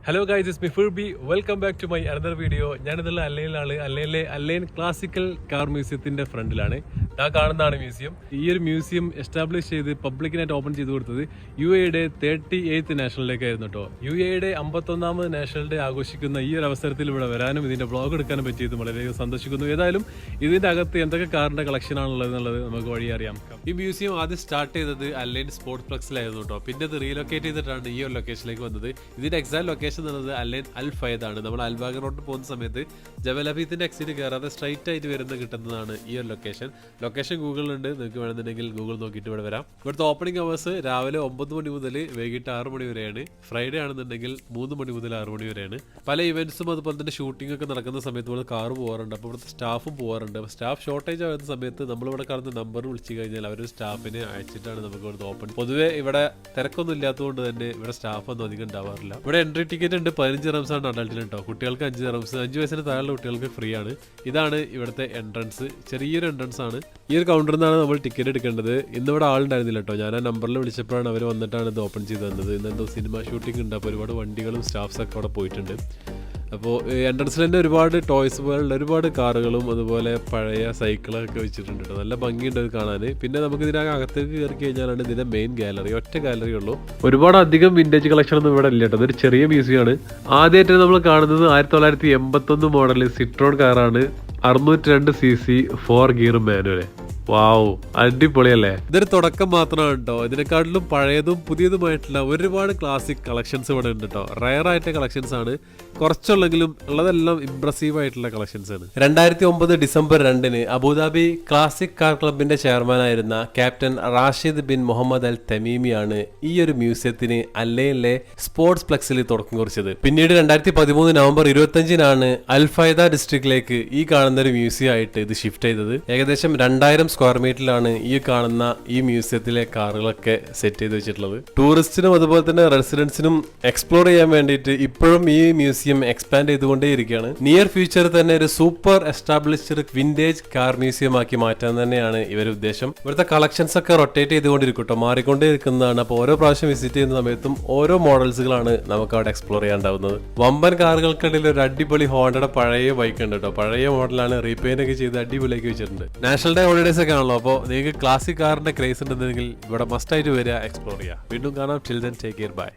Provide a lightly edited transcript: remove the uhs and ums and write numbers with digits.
Hello guys, it's me firB. Welcome back to my another video. ഞാനിതുള്ള അല്ലയിലെ അലൈൻ classical car മ്യൂസിയത്തിന്റെ ഫ്രണ്ടിലാണ്. ആ കാണുന്നതാണ് മ്യൂസിയം. ഈ ഒരു മ്യൂസിയം എസ്റ്റാബ്ലിഷ് ചെയ്ത് പബ്ലിക്കിനായിട്ട് ഓപ്പൺ ചെയ്ത് കൊടുത്തത് UAEയുടെ 38th നാഷണൽ ഡേ ആയിരുന്നു കേട്ടോ. UAEയുടെ 51ാമത് നാഷണൽ ഡേ ആഘോഷിക്കുന്ന ഈ ഒരു അവസരത്തിൽ ഇവിടെ വരാനും ഇതിന്റെ വ്ളോഗ് എടുക്കാനും പറ്റിയത് വളരെയധികം സന്തോഷിക്കുന്നു. ഏതായാലും ഇതിന്റെ അകത്ത് എന്തൊക്കെ കാറിന്റെ കളക്ഷൻ ആണുള്ളത് എന്നുള്ളത് നമുക്ക് വഴി അറിയാം. ഈ മ്യൂസിയം ആദ്യം സ്റ്റാർട്ട് ചെയ്തത് അലൈൻ സ്പോർട്സ്പ്ലെക്സിലായിരുന്നു കേട്ടോ. പിന്നെ ഇത് റീലൊക്കേറ്റ് ചെയ്തിട്ടാണ് ഈ ഒരു ലൊക്കേഷനിലേക്ക് വന്നത്. ഇതിന്റെ എക്സാക്ട് ലൊക്കേഷൻ അലൈൻ അൽ ഫൈദ ആണ്. നമ്മൾ അൽബാഗ് റോഡ് പോകുന്ന സമയത്ത് ജബൽ അബീത്തിന്റെ എക്സിറ്റ് കയറാതെ സ്ട്രൈറ്റ് ആയിട്ട് കിട്ടുന്നതാണ് ഈ ഒരു ലൊക്കേഷൻ ഗൂഗിളിലുണ്ട്. നിങ്ങൾക്ക് വേണമെന്നുണ്ടെങ്കിൽ ഗൂഗിൾ നോക്കിയിട്ട് ഇവിടെ വരാം. ഇവിടുത്തെ ഓപ്പണിംഗ് അവേഴ്സ് രാവിലെ 9 മണി മുതൽ വൈകിട്ട് 6 മണി വരെയാണ്. ഫ്രൈഡേ ആണെന്നുണ്ടെങ്കിൽ 3 മണി മുതൽ 6 മണി വരെയാണ്. പല ഇവന്റ്സും അതുപോലെ തന്നെ ഷൂട്ടിംഗ് ഒക്കെ നടക്കുന്ന സമയത്ത് ഇവിടെ കാർ പോകാറുണ്ട്. അപ്പോൾ ഇവിടുത്തെ സ്റ്റാഫും പോകാറുണ്ട്. അപ്പോൾ സ്റ്റാഫ് ഷോർട്ടേജ് ആവുന്ന സമയത്ത് നമ്മളിവിടെ കാണുന്ന നമ്പർ വിളിച്ചു കഴിഞ്ഞാൽ അവർ സ്റ്റാഫിനെ അയച്ചിട്ടാണ് നമുക്ക് ഇവിടുത്തെ ഓപ്പൺ. പൊതുവെ ഇവിടെ തിരക്കൊന്നും ഇല്ലാത്തതുകൊണ്ട് തന്നെ ഇവിടെ സ്റ്റാഫൊന്നും അധികം ഉണ്ടാവാറില്ല. ഇവിടെ എൻട്രി ടിക്കറ്റ് ഉണ്ട് 15 റംസ് ആണ് അഡൾട്ടിന് കേട്ടോ. കുട്ടികൾക്ക് 5 റംസ്, 5 വയസ്സിന് താഴെയുള്ള കുട്ടികൾക്ക് ഫ്രീ ആണ്. ഇതാണ് ഇവിടുത്തെ എൻട്രൻസ്. ചെറിയൊരു എൻട്രൻസ് ആണ്. ഈ ഒരു കൗണ്ടറിൽ നിന്നാണ് നമ്മൾ ടിക്കറ്റ് എടുക്കേണ്ടത്. ഇന്നിവിടെ ആളുണ്ടായിരുന്നില്ല കേട്ടോ. ഞാൻ ആ നമ്പറിൽ വിളിച്ചപ്പോഴാണ് അവർ വന്നിട്ടാണ് ഇത് ഓപ്പൺ ചെയ്ത് തന്നത്. ഇന്നെന്തോ സിനിമ ഷൂട്ടിംഗ് ഉണ്ട്. അപ്പോൾ ഒരുപാട് വണ്ടികളും സ്റ്റാഫ്സൊക്കെ അവിടെ പോയിട്ടുണ്ട്. അപ്പോൾ എൻട്രൻസിൽ തന്നെ ഒരുപാട് ടോയ്സ് പോലുള്ള ഒരുപാട് കാറുകളും അതുപോലെ പഴയ സൈക്കിളൊക്കെ വെച്ചിട്ടുണ്ട് കേട്ടോ. നല്ല ഭംഗിയുണ്ട് അത് കാണാൻ. പിന്നെ നമുക്ക് ഇതിനകത്തേക്ക് കയറി കഴിഞ്ഞാലാണ് ഇതിന്റെ മെയിൻ ഗാലറി. ഒറ്റ ഗാലറി ഉള്ളൂ. ഒരുപാട് അധികം വിന്റേജ് കളക്ഷൻ ഒന്നും ഇവിടെ ഇല്ല കേട്ടോ. ഇതൊരു ചെറിയ മ്യൂസിയമാണ്. ആദ്യമായിട്ട് നമ്മൾ കാണുന്നത് 1981 മോഡൽ സിട്രോൺ കാറാണ്. 602cc 4 gear manual. വാവ്, അടിപൊളിയല്ലേ. ഇതൊരു തുടക്കം മാത്രമാണ് കേട്ടോ. ഇതിനെക്കാട്ടിലും പഴയതും പുതിയതുമായിട്ടുള്ള ഒരുപാട് ക്ലാസിക് കളക്ഷൻസ് ഇവിടെ ഉണ്ട് കേട്ടോ. റയർ ആയിട്ട് കളക്ഷൻസ് ആണ്. കുറച്ചുള്ളെങ്കിലും ഉള്ളതെല്ലാം ഇംപ്രസീവ് ആയിട്ടുള്ള കളക്ഷൻസ് ആണ്. 2009 ഡിസംബർ 2 അബുദാബി ക്ലാസിക് കാർ ക്ലബിന്റെ ചെയർമാൻ ആയിരുന്ന ക്യാപ്റ്റൻ റാഷിദ് ബിൻ മുഹമ്മദ് അൽ തമീമിയാണ് ഈ ഒരു മ്യൂസിയത്തിന് അല്ലയിലെ സ്പോർട്സ് പ്ലെക്സിൽ തുടക്കം കുറിച്ചത്. പിന്നീട് 2013 നവംബർ 25 അൽ ഫൈദ ഡിസ്ട്രിക്റ്റിലേക്ക് ഈ കാണുന്ന ഒരു മ്യൂസിയം ആയിട്ട് ഇത് ഷിഫ്റ്റ് ചെയ്തത്. ഏകദേശം 2000 സ്ക്വയർ മീറ്ററിലാണ് ഈ കാണുന്ന ഈ മ്യൂസിയത്തിലെ കാറുകളൊക്കെ സെറ്റ് ചെയ്ത് വെച്ചിട്ടുള്ളത്. ടൂറിസ്റ്റിനും അതുപോലെ തന്നെ റെസിഡൻസിനും എക്സ്പ്ലോർ ചെയ്യാൻ വേണ്ടിയിട്ട് ഇപ്പോഴും ഈ മ്യൂസിയം എക്സ്പാൻഡ് ചെയ്തുകൊണ്ടേയിരിക്കുകയാണ്. നിയർ ഫ്യൂച്ചർ തന്നെ ഒരു super established vintage car museum ആക്കി മാറ്റാൻ തന്നെയാണ് ഇവരുടെ ഉദ്ദേശം. ഇവിടുത്തെ കളക്ഷൻസ് ഒക്കെ റൊട്ടേറ്റ് ചെയ്തുകൊണ്ടിരിക്കട്ടോ, മാറിക്കൊണ്ടേയിരിക്കുന്നതാണ്. അപ്പോൾ ഓരോ പ്രാവശ്യം വിസിറ്റ് ചെയ്യുന്ന സമയത്തും ഓരോ മോഡൽസുകളാണ് നമുക്ക് അവിടെ എക്സ്പ്ലോർ ചെയ്യാണ്ടാവുന്നത്. വമ്പൻ കാറുകൾക്കിടയിൽ ഒരു അടിപൊളി ഹോണ്ടയുടെ പഴയ ബൈക്ക് ഉണ്ട് കേട്ടോ. പഴയ മോഡലാണ്, റീപെയിന്റ് ഒക്കെ ചെയ്ത് അടിപൊളിയാക്കി വെച്ചിട്ടുണ്ട്. നാഷണൽ ഡേ ഹോളിഡേസ് ഒക്കെ ആണല്ലോ. അപ്പോൾ നിങ്ങൾക്ക് ക്ലാസിക് കാറിന്റെ ക്രേസ് ഉണ്ടെങ്കിൽ ഇവിടെ മസ്റ്റ് ആയിട്ട് വരിക, എക്സ്പ്ലോർ ചെയ്യുക. വീണ്ടും കാണാം. Till then take care, by.